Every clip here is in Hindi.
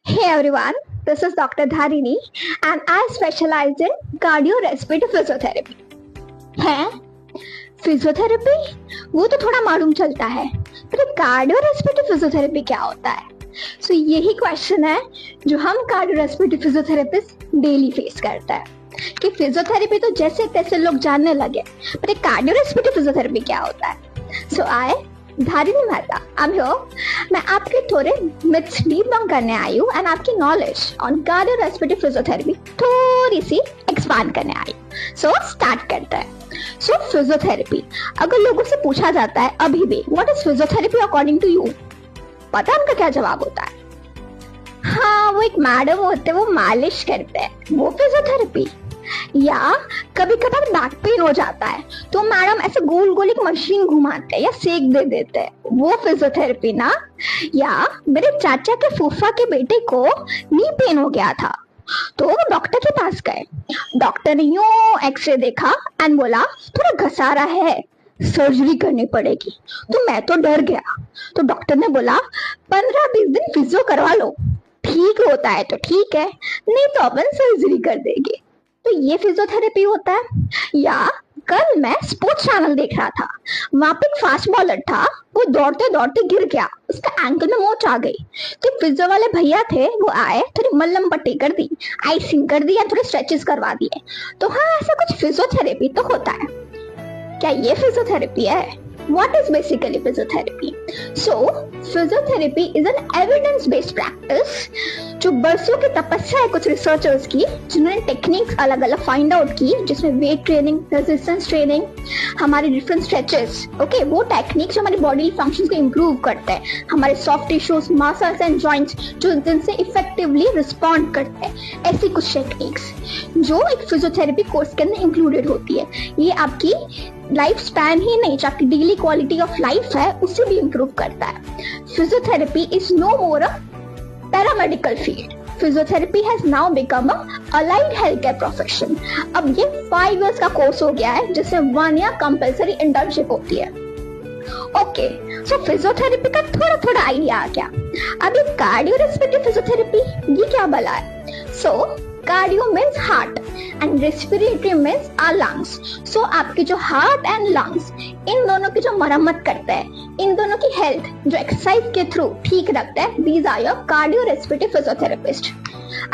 Hey everyone, this is Dr. Dharini and I specialize in cardiorespiratory physiotherapy. है फिजियोथेरेपी वो तो थोड़ा मालूम चलता है, पर कार्डियोरेस्पिरेटरी फिजियोथेरेपी क्या होता है? सो यही क्वेश्चन है जो हम कार्डियोरेस्पिरेटरी फिजियोथेरेपिस्ट डेली फेस करते हैं कि फिजियोथेरेपी तो जैसे तैसे लोग जानने लगे, पर कार्डियोरेस्पिरेटरी फिजियोथेरेपी क्या होता है? सो आई धारिनी मेहता, I'm here. मैं आपके थोड़े मिथ्स डिबंक करने आई हूँ एंड आपकी नॉलेज ऑन कार्डियोरेस्पिरेटरी फिजियोथेरेपी थोड़ी सी एक्सपांड करने आई हूँ. सो स्टार्ट करते हैं. सो फिजियोथेरेपी, अगर लोगों से पूछा जाता है अभी भी what is physiotherapy according to you, पता है उनका क्या जवाब होता है? हाँ, वो एक मैडम होते हैं, वो मालिश करते हैं, वो फिजियोथेरेपी. या कभी कभार बैक पेन हो जाता है तो मैडम ऐसे गोल गोल एक मशीन घुमाते हैं या सेक दे देते हैं, वो फिजियोथेरेपी ना. या मेरे चाचा के फूफा के बेटे को नी पेन हो गया था तो वो डॉक्टर के पास गए. डॉक्टर ने यूं एक्सरे देखा एंड बोला थोड़ा घसारा है, सर्जरी करनी पड़ेगी. तो मैं तो डर गया. तो डॉक्टर ने बोला 15-20 दिन फिजियो करवा लो, ठीक होता है तो ठीक है, नहीं तो अपन सर्जरी कर देंगे. तो ये फिजियोथेरेपी होता है. या कल मैं स्पोर्ट्स चैनल देख रहा था, वहां पे एक फास्ट बॉलर था, वो दौड़ते दौड़ते गिर गया, उसका एंकल में मोच आ गई. तो फिजियो वाले भैया थे, वो आए, थोड़ी मल्लम पट्टी कर दी, आइसिंग कर दी या थोड़े स्ट्रेचेस करवा दिए. तो हाँ, ऐसा कुछ फिजियोथेरेपी तो होता है. क्या ये फिजियोथेरेपी है? What is basically physiotherapy? So, physiotherapy is an evidence-based practice जो बरसों की तपस्या है कुछ रिसर्चर्स की, जिन्होंने टेक्निक्स अलग अलग फाइंड आउट की, जिसमें वेट ट्रेनिंग, रेजिस्टेंस ट्रेनिंग, हमारे डिफरेंट स्ट्रेचेस, ओके, वो टेक्निक्स हमारी बॉडी फंक्शंस को इम्प्रूव करते हैं, हमारे soft tissues, muscles and joints जो जिनसे इफेक्टिवली रिस्पॉन्ड करते हैं. ऐसी कुछ टेक्निक्स जो एक फिजियोथेरेपी कोर्स के अंदर इंक्लूडेड होती है. ये आपकी लाइफ स्पैन ही नहीं, आपकी डेली क्वालिटी ऑफ लाइफ है, उसे भी इंप्रूव करता है. Physiotherapy is no more a paramedical field. Physiotherapy has now become a allied health care profession. अब ये 5 इयर्स का कोर्स हो गया है, जिसमें 1 ईयर कंपलसरी इंटर्नशिप होती है. ओके, सो फिजियोथेरेपी का थोड़ा थोड़ा आइडिया आ गया. अब ये कार्डियोरेस्पिरेटरी फिजियोथेरेपी, ये क्या भला है? So cardio means heart and respiratory means our lungs. So आपके जो हार्ट एंड लंग्स, इन दोनों की जो मरम्मत करते हैं, इन दोनों की हेल्थ जो एक्सरसाइज के थ्रू ठीक रखते हैं, these are your cardiorespiratory physiotherapist.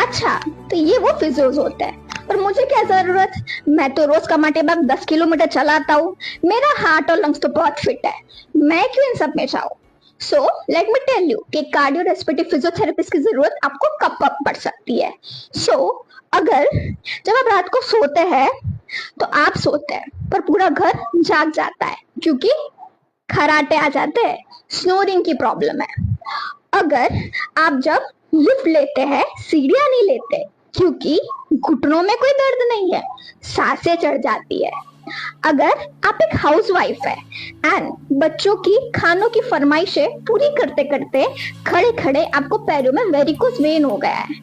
अच्छा, तो ये वो फिजियोज होते हैं. पर मुझे क्या जरूरत, मैं तो रोज कमाटे बाद 10 किलोमीटर चलाता हूँ, मेरा हार्ट और लंग्स तो बहुत फिट है, मैं क्यों इन सब में जाऊँ? So let me tell you कि कार्डियोरेस्पिरेटरी फिजियोथेरेपिस्ट की जरूरत आपको कब कब पड़ सकती है. सो अगर जब आप रात को सोते हैं तो आप सोते हैं पर पूरा घर जाग जाता है क्योंकि खराटे आ जाते हैं, स्नोरिंग की प्रॉब्लम है. अगर आप जब लिफ्ट लेते हैं, सीढ़ियां नहीं लेते क्योंकि घुटनों में कोई दर्द नहीं है, सांसें चढ़ जाती है. अगर आप एक हाउसवाइफ है एंड बच्चों की खानों की फरमाइशें पूरी करते करते खड़े खड़े आपको पैरों में वेरिकोस वेन हो गया है.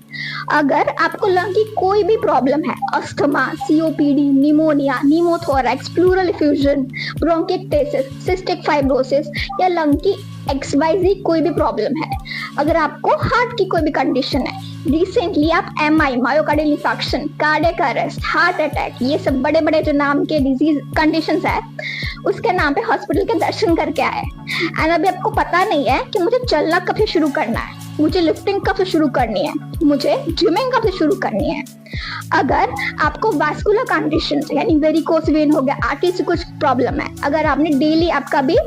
अगर आपको लंग की कोई भी प्रॉब्लम है, asthma, COPD, pneumonia, pneumothorax, pleural effusion, bronchitis, cystic fibrosis या लंग की XYZ कोई भी प्रॉब्लम है, अगर आपको हार्ट की कोई भी कंडीशन है, रिसेंटली आप MI, myocardial infarction, cardiac arrest, heart attack, ये सब बड़े बड़े जो नाम के डिजीज कंडीशंस है, उसके नाम पे हॉस्पिटल के दर्शन करके आए एंड अभी आपको पता नहीं है कि मुझे चलना कब से शुरू करना है, मुझे लिफ्टिंग कब से शुरू करनी है, मुझे जिमिंग कब से शुरू करनी है. अगर आपको वास्कुलर कंडीशन यानी वेरिकोस वेन हो गया, आर्टरी से कुछ प्रॉब्लम है, अगर आपने डेली आपका भी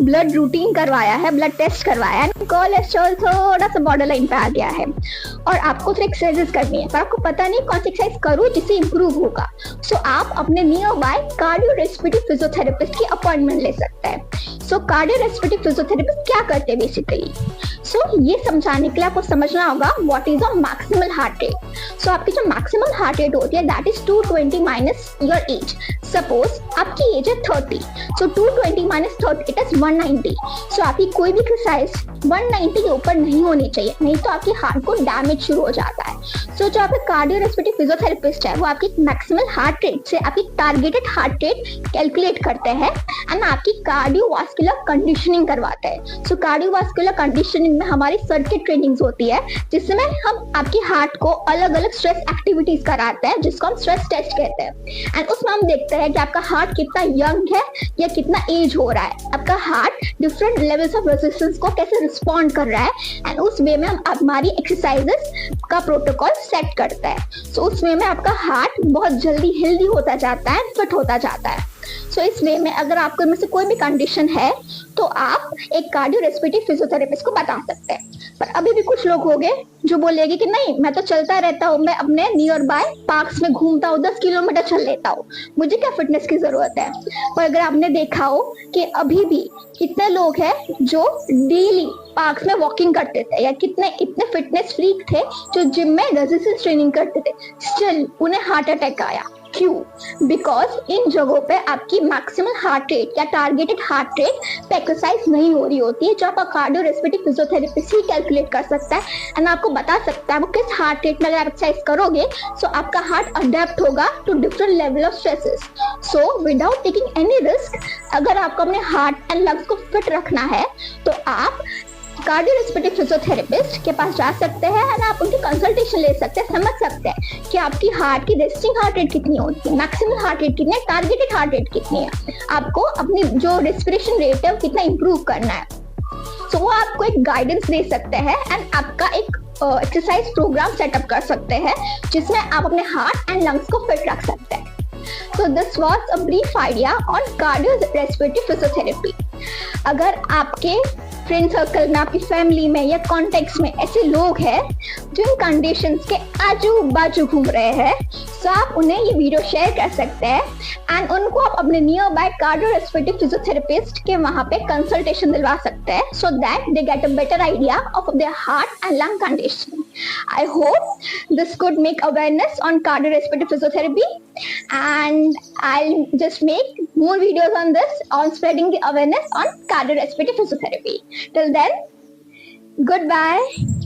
ब्लड रूटीन करवाया है, ब्लड टेस्ट करवाया है, कोलेस्ट्रॉल थोड़ा सा बॉर्डर लाइन पे आ गया है और आपको थोड़ी एक्सरसाइज करनी है पर आपको पता नहीं कौन सी एक्सरसाइज करूं जिससे इंप्रूव होगा, सो आप अपने नियर बाय कार्डियोरेस्पिरेटरी फिजियोथेरेपिस्ट की अपॉइंटमेंट ले सकते हैं. सो कार्डियोरेस्पिरेटरी फिजियोथेरेपिस्ट क्या करते हैं बेसिकली? सो ये समझाने के लिए आपको समझना होगा what is a maximal heart rate. So आपकी जो मैक्सिमल हार्ट रेट होती है that is 220 minus your age. Suppose आपकी एज है 30, सो 220 माइनस 30 इट इज 190. सो आपकी कोई भी एक्सरसाइज 190 के ऊपर नहीं होनी चाहिए, नहीं तो आपके हार्ट को डैमेज शुरू हो जाता है. सो जो आपका कार्डियोरेस्पिरेटरी फिजियोथेरेपिस्ट है वो आपकी मैक्सिमल हार्ट रेट से आपकी टारगेटेड हार्ट रेट कैलकुलेट करते हैं एंड आपकी कार्डियोवास्कुलर कंडीशनिंग करवाते हैं. सो कार्डियोवास्कुलर कंडीशनिंग में हमारी सर्किट ट्रेनिंग्स होती है जिसमें हम आपकी हार्ट को अलग अलग स्ट्रेस एक्टिविटीज कराते हैं जिसको हम स्ट्रेस टेस्ट कहते हैं। एंड उसमें हम देखते हैं कि आपका हार्ट कितना यंग है या कितना एज हो रहा है, आपका heart different levels of resistance को कैसे रिस्पॉन्ड कर रहा है। एंड उस वे में हम हमारी एक्सरसाइजेस का प्रोटोकॉल सेट करता है। सो उस वे में आपका हार्ट बहुत जल्दी हेल्दी होता जाता है, फिट होता जाता है। सो इस वे में अगर आपको इनमें से कोई भी कंडीशन है तो आप एक कार्डियोरेस्पिरेटरी फिजियोथेरेपिस्ट को बता सकते हैं। पर अभी भी कुछ लोग होंगे जो बोलेंगे कि नहीं, मैं तो चलता रहता हूँ, मैं अपने नियर बाय पार्क्स में घूमता हूँ, 10 किलोमीटर चल लेता हूँ, मुझे क्या फिटनेस की जरूरत है। पर अगर आपने देखा हो कि अभी भी कितने लोग हैं जो डेली पार्क्स में वॉकिंग करते थे या कितने इतने फिटनेस फ्रीक थे जो जिम में रेजिस्टेंस ट्रेनिंग करते थे, स्टिल उन्हें हार्ट अटैक आया। क्यों? बिकॉज इन जगहों पे आपकी मैक्सिमम हार्ट रेट या टारगेटेड हार्ट रेट पे एक्सरसाइज नहीं हो रही होती है, जो आपका कार्डियोरेस्पिरेटरी फिजियोथेरेपिस्ट ही कैलकुलेट कर सकता है एंड आपको बता सकता है वो किस हार्ट रेट में अगर आप एक्सरसाइज करोगे सो आपका हार्ट अडेप्ट होगा to different level of stresses. So without taking any risk, अगर आपको अपने हार्ट एंड लंग्स को फिट रखना है तो आप कार्डियोरेस्पिरेटरी फिजियोथेरेपिस्ट के पास जा सकते हैं और आप उनकी कंसल्टेशन ले सकते हैं, समझ सकते हैं कि आपकी हार्ट की रेस्टिंग हार्ट रेट कितनी होती है, मैक्सिमम हार्ट रेट कितनी है, टारगेटेड हार्ट रेट कितनी है, आपको अपनी जो रेस्पिरेशन रेट है वो कितना इंप्रूव करना है। तो वो आपको एक गाइडेंस दे सकते हैं एंड आपका एक एक्सरसाइज प्रोग्राम सेटअप कर सकते हैं जिसमें आप अपने हार्ट एंड लंग्स को फिट रख सकते हैं। So this was a brief idea on cardiorespiratory physiotherapy. अगर आपके फ्रेंड सर्कल में, आपकी फैमिली में या कॉन्टेक्ट्स में ऐसे लोग हैं जो इन कंडीशंस के आजू बाजू घूम रहे हैं, तो आप उन्हें ये वीडियो शेयर कर सकते हैं एंड उनको आप अपने नियर बाय कार्डियोरेस्पिरेटरी फिजियोथेरेपिस्ट के वहां पे कंसल्टेशन दिलवा सकते हैं so that they get a better idea of their heart and lung condition. I hope this could make awareness on cardiorespiratory physiotherapy, and I'll just make more videos on this, on spreading the awareness on cardiorespiratory physiotherapy. Till then, goodbye.